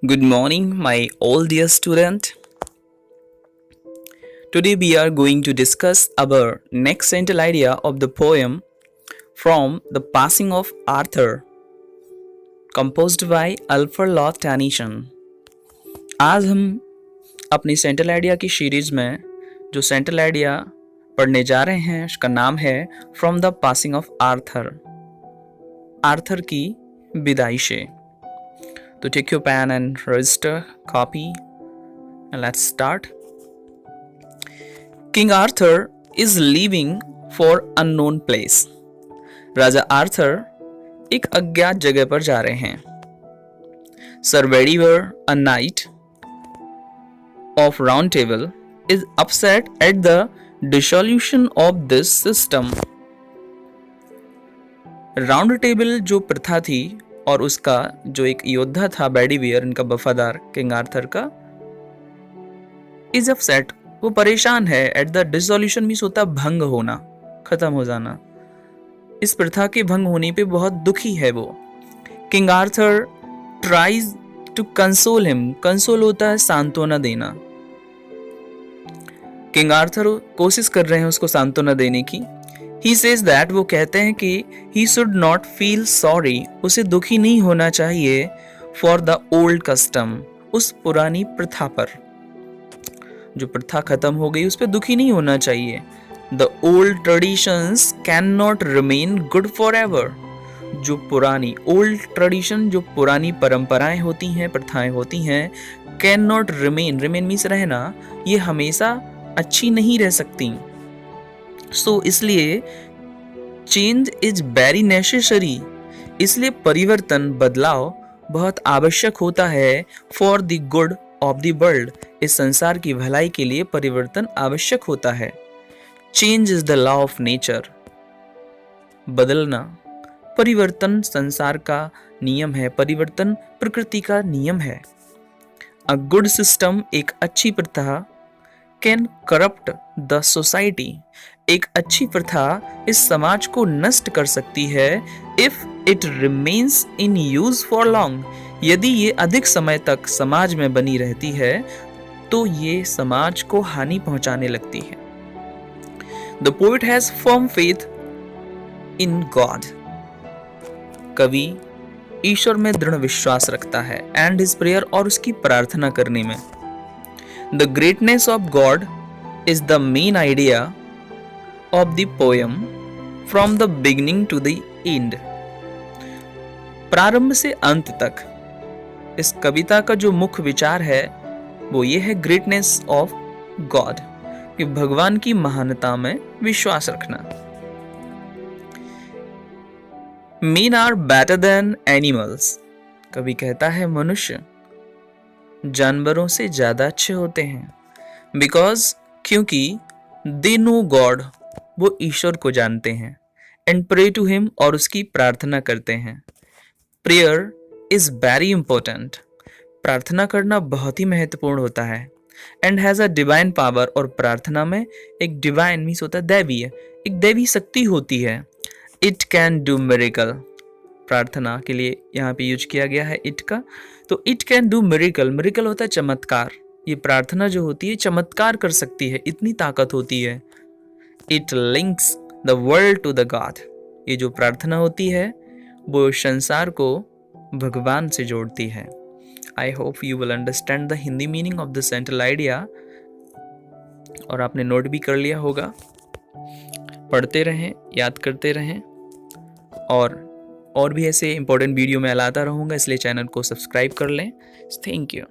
Good morning, my all dear student. Today we are going to discuss our next central idea of the poem from The Passing of Arthur, composed by Alfred Lord Tennyson. आज हम अपनी central idea की series में जो central idea पढ़ने जा रहे हैं उसका नाम है from the passing of Arthur, Arthur की विदाई से. तो take your pen and register copy and let's start. King Arthur is leaving for unknown place. राजा आर्थर एक अज्ञात जगह पर जा रहे हैं. Sir Bedivere a knight of round table is upset at the dissolution of this system. Round table जो प्रथा थी और उसका जो एक योद्धा था बेडीवियर, इनका वफादार किंग आर्थर का, इज अपसेट, वो परेशान है. एट द डिसोल्यूशन मीन्स होता भंग होना, खत्म हो जाना. इस प्रथा के भंग होने पे बहुत दुखी है वो. King Arthur tries to console him. Console होता है सांत्वना देना. किंग आर्थर कोशिश कर रहे हैं उसको सांत्वना देने की. He says that, वो कहते हैं कि he should not feel sorry, उसे दुखी नहीं होना चाहिए for the old custom, उस पुरानी प्रथा पर. जो प्रथा खत्म हो गई उस पर दुखी नहीं होना चाहिए. The old traditions cannot remain good forever. जो पुरानी old tradition, जो पुरानी परंपराएं होती हैं, प्रथाएं होती हैं, cannot remain, remain means रहना, ये हमेशा अच्छी नहीं रह सकती. सो इसलिए चेंज इज वेरी नेसेसरी, इसलिए परिवर्तन, बदलाव बहुत आवश्यक होता है. For the good of the world, इस संसार की भलाई के लिए परिवर्तन आवश्यक होता है. Change is the law of nature. बदलना, परिवर्तन संसार का नियम है, परिवर्तन प्रकृति का नियम है. अ गुड सिस्टम, एक अच्छी प्रथा, कैन करप्ट द सोसाइटी, एक अच्छी प्रथा इस समाज को नष्ट कर सकती है. If it remains in use for long, यदि ये अधिक समय तक समाज में बनी रहती है तो ये समाज को हानि पहुंचाने लगती है. The poet has firm faith in God. कवि ईश्वर में दृढ़ विश्वास रखता है. एंड हिज प्रेयर, और उसकी प्रार्थना करने में. The greatness of God is the main idea of the poem from the beginning to the end. प्रारंभ से अंत तक इस कविता का जो मुख्य विचार है वो ये है, ग्रेटनेस ऑफ गॉड, कि भगवान की महानता में विश्वास रखना. Men are better than animals. कवि कहता है मनुष्य जानवरों से ज्यादा अच्छे होते हैं. बिकॉज, क्योंकि दे नो गॉड, वो ईश्वर को जानते हैं. एंड प्रे टू हिम, और उसकी प्रार्थना करते हैं. Prayer is very important. प्रार्थना करना बहुत ही महत्वपूर्ण होता है. And has a divine power, और प्रार्थना में एक डिवाइन मीन्स होता है दैवीय, एक दैवी शक्ति होती है. इट कैन डू मिरेकल, प्रार्थना के लिए यहाँ पे यूज किया गया है इट का. तो it can do miracle, miracle होता है चमत्कार. ये प्रार्थना जो होती है चमत्कार कर सकती है, इतनी ताकत होती है. It links the world to the God, ये जो प्रार्थना होती है वो संसार को भगवान से जोड़ती है. I hope you will understand the Hindi meaning of the central idea. और आपने नोट भी कर लिया होगा. पढ़ते रहें, याद करते रहें, और भी ऐसे इंपॉर्टेंट वीडियो मैं लाता रहूँगा, इसलिए चैनल को सब्सक्राइब कर लें. Thank you.